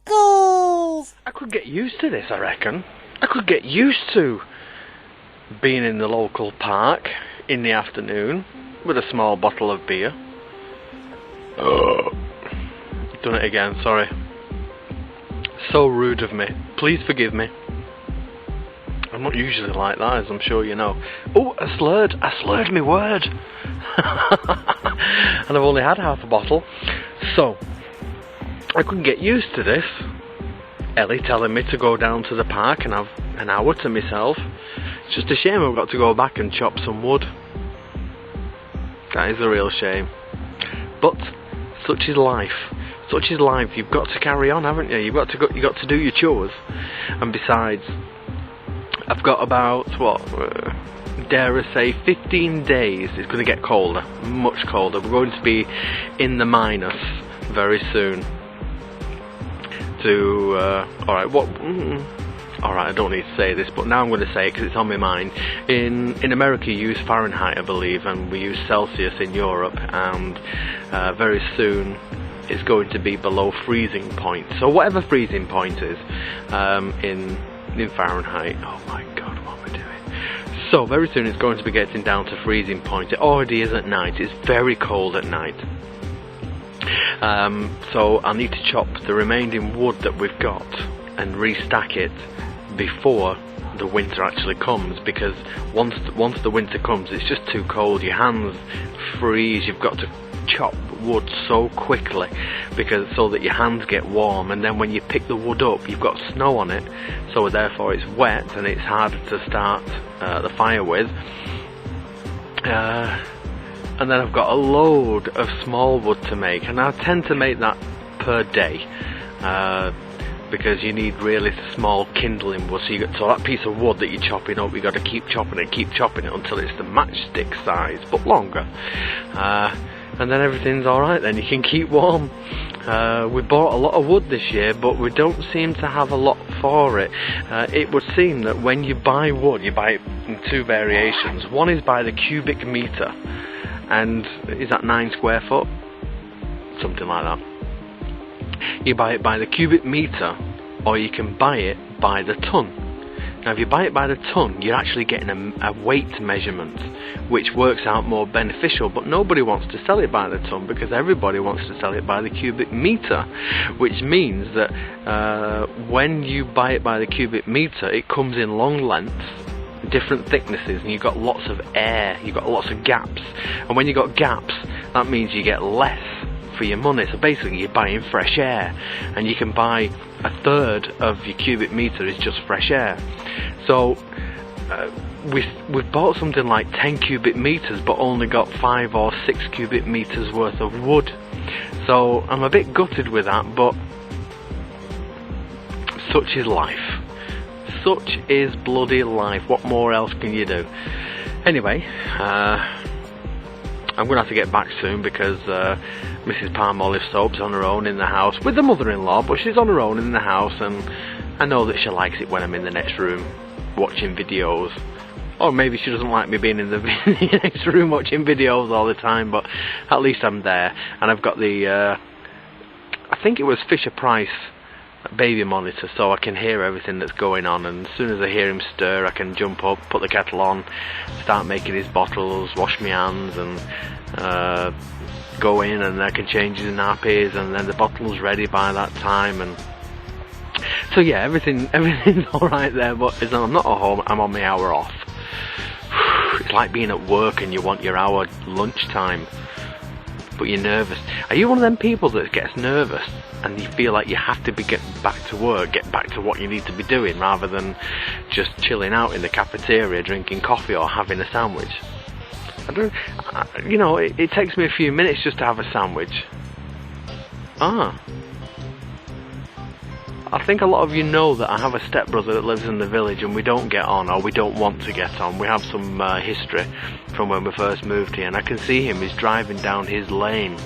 Wrinkles! I could get used to this, I reckon. I could get used to being in the local park in the afternoon with a small bottle of beer. Done it again, sorry. So rude of me. Please forgive me. I'm not usually like that, as I'm sure you know. Oh, I slurred my word. And I've only had half a bottle. So, I couldn't get used to this. Ellie telling me to go down to the park and have an hour to myself. It's just a shame I've got to go back and chop some wood. That is a real shame. But, such is life. Such is life. You've got to carry on, haven't you? You've got to do your chores. And besides, I've got about, dare I say, 15 days. It's going to get colder, much colder. We're going to be in the minus very soon. Alright, I don't need to say this, but now I'm going to say it because it's on my mind. In America you use Fahrenheit, I believe, and we use Celsius in Europe, and very soon it's going to be below freezing point. So whatever freezing point is in Fahrenheit, oh my god, what am I doing? So very soon it's going to be getting down to freezing point. It already is at night. It's very cold at night. So I need to chop the remaining wood that we've got and restack it before the winter actually comes, because once the winter comes it's just too cold. Your hands freeze. You've got to chop wood so quickly so that your hands get warm, and then when you pick the wood up you've got snow on it, so therefore it's wet and it's harder to start the fire with. And then I've got a load of small wood to make, and I tend to make that per day, because you need really small kindling wood. So that piece of wood that you're chopping up, you got to keep chopping it until it's the matchstick size, but longer. And then everything's alright, then you can keep warm. We bought a lot of wood this year, but we don't seem to have a lot for it. It would seem that when you buy wood, you buy it in two variations. One is by the cubic metre, and is that 9 square foot? Something like that. You buy it by the cubic metre, or you can buy it by the ton. Now if you buy it by the ton, you're actually getting a weight measurement, which works out more beneficial, but nobody wants to sell it by the ton because everybody wants to sell it by the cubic metre, which means that when you buy it by the cubic metre, it comes in long lengths, different thicknesses, and you've got lots of air, you've got lots of gaps, and when you've got gaps, that means you get less for your money. So basically you're buying fresh air, and you can buy a third of your cubic metre is just fresh air. So we've bought something like 10 cubic metres but only got 5 or 6 cubic metres worth of wood, so I'm a bit gutted with that, but such is life. Such is bloody life. What more else can you do? Anyway, I'm going to have to get back soon because Mrs. Palmolive Soap's on her own in the house with the mother-in-law, but she's on her own in the house, and I know that she likes it when I'm in the next room watching videos. Or maybe she doesn't like me being in the next room watching videos all the time, but at least I'm there. And I've got the, I think it was Fisher-Price baby monitor, so I can hear everything that's going on, and as soon as I hear him stir I can jump up, put the kettle on, start making his bottles, wash my hands, and go in, and I can change his nappies, and then the bottle's ready by that time. And so yeah, everything's alright there, but I'm not at home, I'm on my hour off. It's like being at work and you want your hour lunchtime, but you're nervous. Are you one of them people that gets nervous and you feel like you have to be getting back to work, get back to what you need to be doing, rather than just chilling out in the cafeteria drinking coffee or having a sandwich? It takes me a few minutes just to have a sandwich. I think a lot of you know that I have a stepbrother that lives in the village, and we don't get on, or we don't want to get on. We have some history from when we first moved here, and I can see him, he's driving down his lane.